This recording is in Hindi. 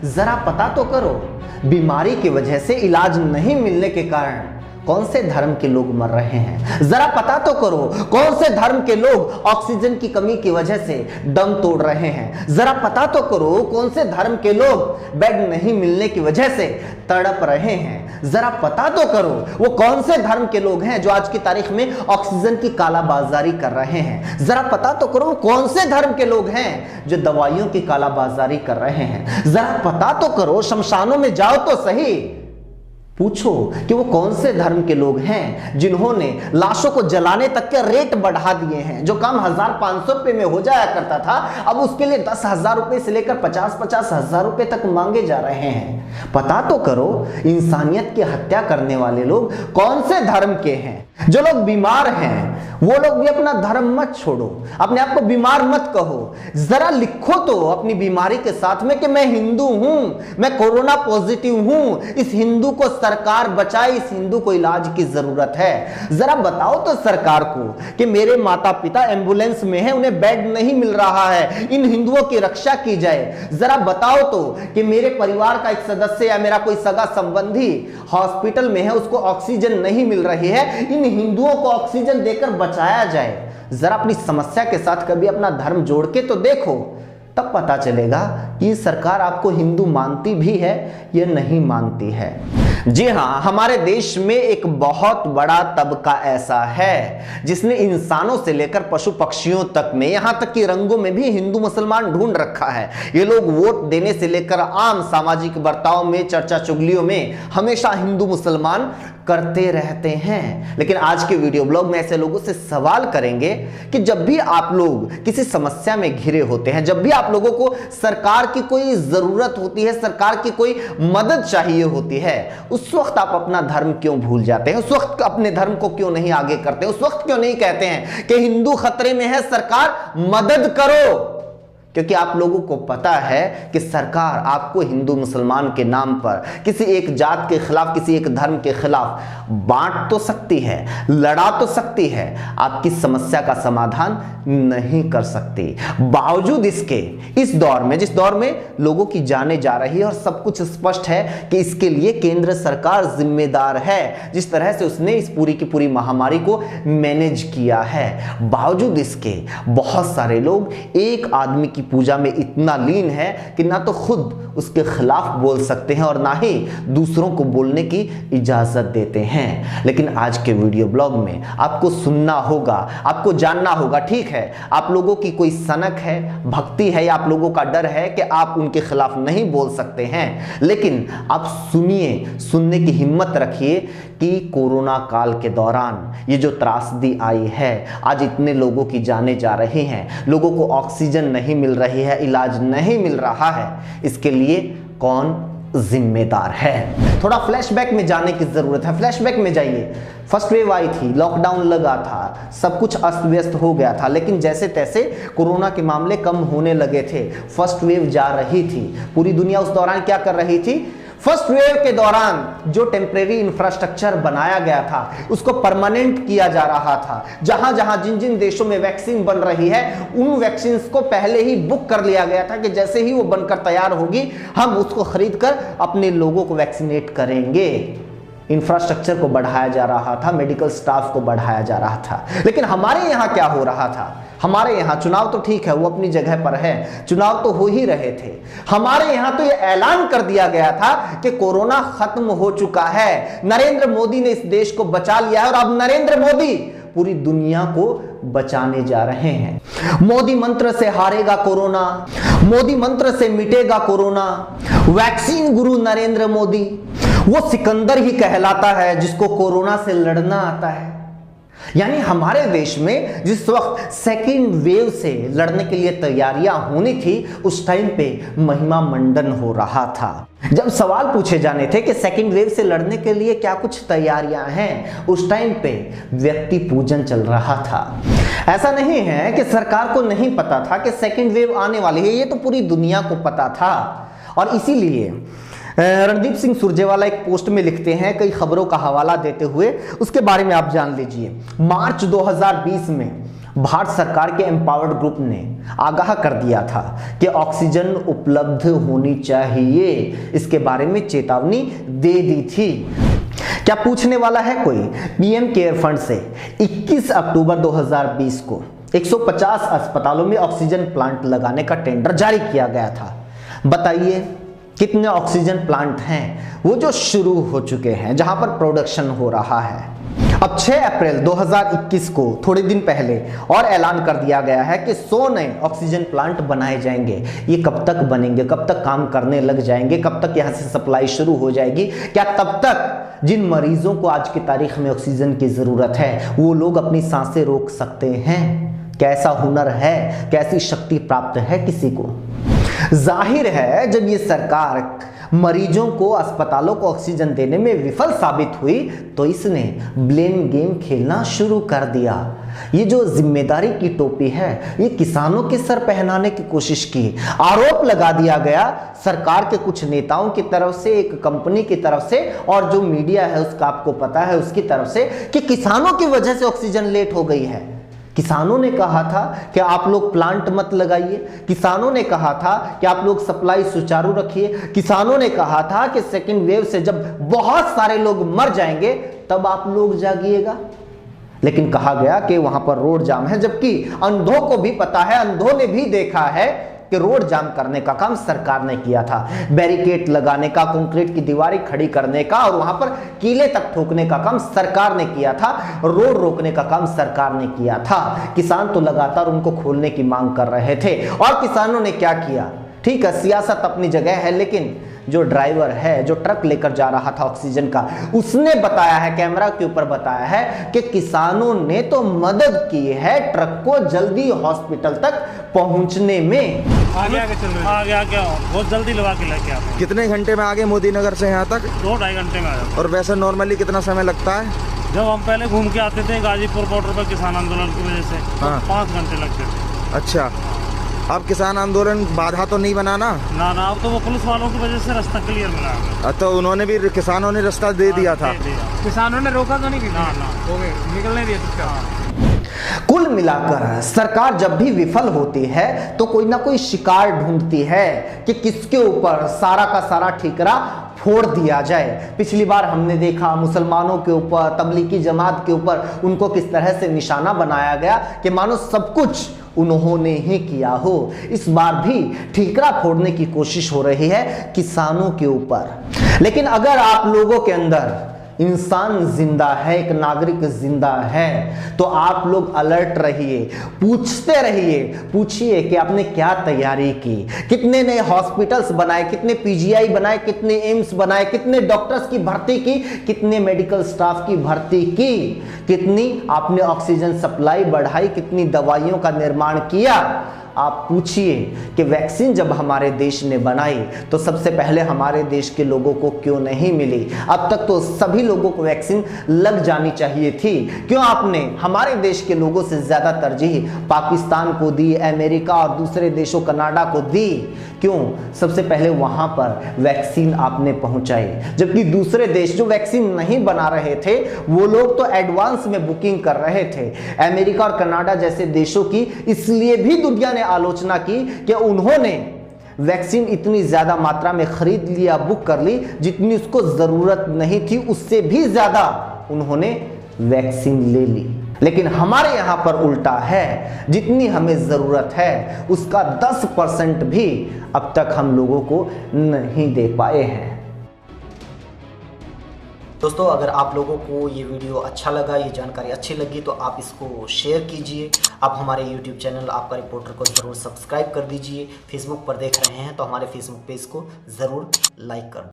जरा पता तो करो, बीमारी की वजह से इलाज नहीं मिलने के कारण कौन से धर्म के लोग मर रहे हैं। जरा पता तो करो, कौन से धर्म के लोग ऑक्सीजन की कमी की वजह से दम तोड़ रहे हैं। जरा पता तो करो, कौन से धर्म के लोग बेड नहीं मिलने की वजह से तड़प रहे हैं। जरा पता तो करो, वो कौन से धर्म के लोग हैं जो आज की तारीख में ऑक्सीजन की कालाबाजारी कर रहे हैं। जरा पता तो करो, कौन से धर्म के लोग हैं जो दवाइयों की कालाबाजारी कर रहे हैं। जरा पता तो करो, शमशानों में जाओ तो सही, पूछो कि वो कौन से धर्म के लोग हैं जिन्होंने लाशों को जलाने तक के रेट बढ़ा दिए हैं। जो काम 1500 रुपए में हो जाया करता था, अब उसके लिए 10,000 रुपए से लेकर 50,000 रुपए तक मांगे जा रहे हैं। पता तो करो, इंसानियत की हत्या करने वाले लोग कौन से धर्म के हैं। जो लोग बीमार हैं वो लोग भी अपना धर्म मत छोड़ो, अपने आप को बीमार मत कहो। जरा लिखो तो अपनी बीमारी के साथ में कि मैं हिंदू हूं, मैं कोरोना पॉजिटिव हूं, इस हिंदू को सरकार बचाए, इस हिंदू को इलाज की जरूरत है। जरा बताओ तो सरकार को कि मेरे माता पिता एम्बुलेंस में हैं, उन्हें बेड नहीं मिल रहा है, इन हिंदुओं की रक्षा की जाए। जरा बताओ तो कि मेरे परिवार का एक सदस्य या मेरा कोई सगा संबंधी हॉस्पिटल में है, उसको ऑक्सीजन नहीं मिल रही है, इन हिंदुओं को ऑक्सीजन देकर बचाया जाए। जरा अपनी समस्या के साथ कभी अपना धर्म जोड़ के तो देखो, तब पता चलेगा कि सरकार आपको हिंदू मानती भी है या नहीं मानती है। जी हां, हमारे देश में एक बहुत बड़ा तबका ऐसा है जिसने इंसानों से लेकर पशु पक्षियों तक में, यहां तक कि रंगों में भी हिंदू मुसलमान ढूंढ रखा है। ये लोग वोट देने से लेकर आम सामाजिक बर्ताव में, चर्चा चुगलियों में हमेशा हिंदू मुसलमान करते रहते हैं। लेकिन आज के वीडियो ब्लॉग में ऐसे लोगों से सवाल करेंगे कि जब भी आप लोग किसी समस्या में घिरे होते हैं, जब भी आप लोगों को सरकार की कोई जरूरत होती है, सरकार की कोई मदद चाहिए होती है, उस वक्त आप अपना धर्म क्यों भूल जाते हैं? उस वक्त अपने धर्म को क्यों नहीं आगे करते? उस वक्त क्यों नहीं कहते हैं कि हिंदू खतरे में है, सरकार मदद करो? क्योंकि आप लोगों को पता है कि सरकार आपको हिंदू मुसलमान के नाम पर किसी एक जात के खिलाफ, किसी एक धर्म के खिलाफ बांट तो सकती है, लड़ा तो सकती है, आपकी समस्या का समाधान नहीं कर सकती। बावजूद इसके इस दौर में, जिस दौर में लोगों की जानें जा रही है और सब कुछ स्पष्ट है कि इसके लिए केंद्र सरकार जिम्मेदार है, जिस तरह से उसने इस पूरी की पूरी महामारी को मैनेज किया है, बावजूद इसके बहुत सारे लोग एक आदमी की पूजा में इतना लीन है कि ना तो खुद उसके खिलाफ बोल सकते हैं और ना ही दूसरों को बोलने की इजाजत देते हैं। लेकिन आज के वीडियो ब्लॉग में आपको सुनना होगा, आपको जानना होगा। ठीक है, आप लोगों की कोई सनक है, भक्ति है, या आप लोगों का डर है कि आप उनके खिलाफ नहीं बोल सकते हैं, लेकिन आप सुनिए, सुनने की हिम्मत रखिए कि कोरोना काल के दौरान ये जो त्रासदी आई है, आज इतने लोगों की जानें जा रही हैं, लोगों को ऑक्सीजन नहीं मिल रही है, इलाज नहीं मिल रहा है, इसके लिए कौन जिम्मेदार है? थोड़ा फ्लैशबैक में जाने की जरूरत है। फ्लैशबैक में जाइए। फर्स्ट वेव आई थी, लॉकडाउन लगा था, सब कुछ अस्त व्यस्त हो गया था, लेकिन जैसे तैसे कोरोना के मामले कम होने लगे थे, फर्स्ट वेव जा रही थी। पूरी दुनिया उस दौरान क्या कर रही थी? फर्स्ट वेव के दौरान जो टेम्परेरी इंफ्रास्ट्रक्चर बनाया गया था उसको परमानेंट किया जा रहा था। जहां जहां जिन जिन देशों में वैक्सीन बन रही है, उन वैक्सीन को पहले ही बुक कर लिया गया था कि जैसे ही वो बनकर तैयार होगी हम उसको खरीद कर अपने लोगों को वैक्सीनेट करेंगे। इंफ्रास्ट्रक्चर को बढ़ाया जा रहा था, मेडिकल स्टाफ को बढ़ाया जा रहा था। लेकिन हमारे यहाँ क्या हो रहा था? हमारे यहाँ चुनाव तो ठीक है, वो अपनी जगह पर है, चुनाव तो हो ही रहे थे। हमारे यहाँ तो ये ऐलान कर दिया गया था कि कोरोना खत्म हो चुका है, नरेंद्र मोदी ने इस देश को बचा लिया है और अब नरेंद्र मोदी पूरी दुनिया को बचाने जा रहे हैं। मोदी मंत्र से हारेगा कोरोना, मोदी मंत्र से मिटेगा कोरोना, वैक्सीन गुरु नरेंद्र मोदी, वो सिकंदर ही कहलाता है जिसको कोरोना से लड़ना आता है। यानी हमारे देश में जिस वक्त सेकेंड वेव से लड़ने के लिए तैयारियां होनी थी, उस टाइम पे महिमा मंडन हो रहा था। जब सवाल पूछे जाने थे कि सेकेंड वेव से लड़ने के लिए क्या कुछ तैयारियां हैं, उस टाइम पे व्यक्ति पूजन चल रहा था। ऐसा नहीं है कि सरकार को नहीं पता था कि सेकेंड वेव आने वाली है, ये तो पूरी दुनिया को पता था। और इसीलिए रणदीप सिंह सुरजेवाला एक पोस्ट में लिखते हैं, कई खबरों का हवाला देते हुए, उसके बारे में आप जान लीजिए। मार्च 2020 में भारत सरकार के एम्पावर्ड ग्रुप ने आगाह कर दिया था कि ऑक्सीजन उपलब्ध होनी चाहिए, इसके बारे में चेतावनी दे दी थी। क्या पूछने वाला है कोई? पीएम केयर फंड से 21 अक्टूबर 2020 को 150 अस्पतालों में ऑक्सीजन प्लांट लगाने का टेंडर जारी किया गया था। बताइए कितने ऑक्सीजन प्लांट हैं वो जो शुरू हो चुके हैं, जहां पर प्रोडक्शन हो रहा है। अब 6 अप्रैल 2021 को थोड़े दिन पहले और ऐलान कर दिया गया है कि 100 नए ऑक्सीजन प्लांट बनाए जाएंगे। ये कब तक बनेंगे, कब तक काम करने लग जाएंगे, कब तक यहाँ से सप्लाई शुरू हो जाएगी? क्या तब तक जिन मरीजों को आज की तारीख में ऑक्सीजन की जरूरत है वो लोग अपनी सांसें रोक सकते हैं? कैसा हुनर है, कैसी शक्ति प्राप्त है किसी को? जाहिर है जब ये सरकार मरीजों को, अस्पतालों को ऑक्सीजन देने में विफल साबित हुई तो इसने ब्लेम गेम खेलना शुरू कर दिया। ये जो जिम्मेदारी की टोपी है ये किसानों के सर पहनाने की कोशिश की। आरोप लगा दिया गया सरकार के कुछ नेताओं की तरफ से, एक कंपनी की तरफ से, और जो मीडिया है उसका आपको पता है उसकी तरफ से, कि किसानों की वजह से ऑक्सीजन लेट हो गई है। किसानों ने कहा था कि आप लोग प्लांट मत लगाइए, किसानों ने कहा था कि आप लोग सप्लाई सुचारू रखिए, किसानों ने कहा था कि सेकेंड वेव से जब बहुत सारे लोग मर जाएंगे तब आप लोग जागिएगा। लेकिन कहा गया कि वहां पर रोड जाम है, जबकि अंधों को भी पता है, अंधों ने भी देखा है कि रोड जाम करने का काम सरकार ने किया था, बैरिकेड लगाने का, कंक्रीट की दीवारें खड़ी करने का और वहां पर कीले तक ठोकने का काम सरकार ने किया था, रोड रोकने का काम सरकार ने किया था। किसान तो लगातार उनको खोलने की मांग कर रहे थे और किसानों ने क्या किया? ठीक है, सियासत अपनी जगह है, लेकिन जो ड्राइवर है, जो ट्रक लेकर जा रहा था ऑक्सीजन का, उसने बताया है, कैमरा के ऊपर बताया है कि किसानों ने तो मदद की है ट्रक को जल्दी हॉस्पिटल तक पहुंचने में। आगे क्या बहुत जल्दी लगा के लेके आते हैं। कितने घंटे में आगे मोदी नगर से यहाँ तक? 2-2.5 घंटे में आ जाते। और वैसे नॉर्मली कितना समय लगता है? जब हम पहले घूम के आते थे गाजीपुर बॉर्डर पर किसान आंदोलन की वजह से, हाँ। 5 घंटे लगते थे। अच्छा, अब किसान आंदोलन बाधा तो नहीं बना ना? ना अब तो वो पुलिस वालों की वजह से रास्ता क्लियर मिला। तो उन्होंने भी, किसानों ने रास्ता दे दिया था। किसानों ने रोका तो नहीं, ना हो गए, निकलने दिया। कुल मिलाकर सरकार जब भी विफल होती है तो कोई ना कोई शिकार ढूंढती है कि किसके ऊपर सारा का सारा ठीकरा फोड़ दिया जाए। पिछली बार हमने देखा मुसलमानों के ऊपर, तबलीगी जमात के ऊपर उनको किस तरह से निशाना बनाया गया कि मानो सब कुछ उन्होंने ही किया हो। इस बार भी ठीकरा फोड़ने की कोशिश हो रही है किसानों के ऊपर। लेकिन अगर आप लोगों के अंदर इंसान जिंदा है, एक नागरिक जिंदा है, तो आप लोग अलर्ट रहिए, पूछते रहिए, पूछिए कि आपने क्या तैयारी की, कितने नए हॉस्पिटल्स बनाए, कितने पीजीआई बनाए, कितने एम्स बनाए, कितने डॉक्टर्स की भर्ती की, कितने मेडिकल स्टाफ की भर्ती की, कितनी आपने ऑक्सीजन सप्लाई बढ़ाई, कितनी दवाइयों का निर्माण किया। आप पूछिए कि वैक्सीन जब हमारे देश ने बनाई तो सबसे पहले हमारे देश के लोगों को क्यों नहीं मिली? अब तक तो सभी लोगों को वैक्सीन लग जानी चाहिए थी। क्यों आपने हमारे देश के लोगों से ज्यादा तरजीह पाकिस्तान को दी, अमेरिका और दूसरे देशों कनाडा को दी? क्यों सबसे पहले वहां पर वैक्सीन आपने पहुंचाई, जबकि दूसरे देश जो वैक्सीन नहीं बना रहे थे वो लोग तो एडवांस में बुकिंग कर रहे थे। अमेरिका और कनाडा जैसे देशों की इसलिए भी दुनिया ने आलोचना की कि उन्होंने वैक्सीन इतनी ज्यादा मात्रा में खरीद लिया, बुक कर ली, जितनी उसको जरूरत नहीं थी उससे भी ज्यादा उन्होंने वैक्सीन ले ली। लेकिन हमारे यहां पर उल्टा है, जितनी हमें जरूरत है उसका 10% भी अब तक हम लोगों को नहीं दे पाए हैं। दोस्तों, अगर आप लोगों को ये वीडियो अच्छा लगा, ये जानकारी अच्छी लगी तो आप इसको शेयर कीजिए। आप हमारे YouTube चैनल आपका रिपोर्टर को ज़रूर सब्सक्राइब कर दीजिए। फेसबुक पर देख रहे हैं तो हमारे फेसबुक पेज को ज़रूर लाइक कर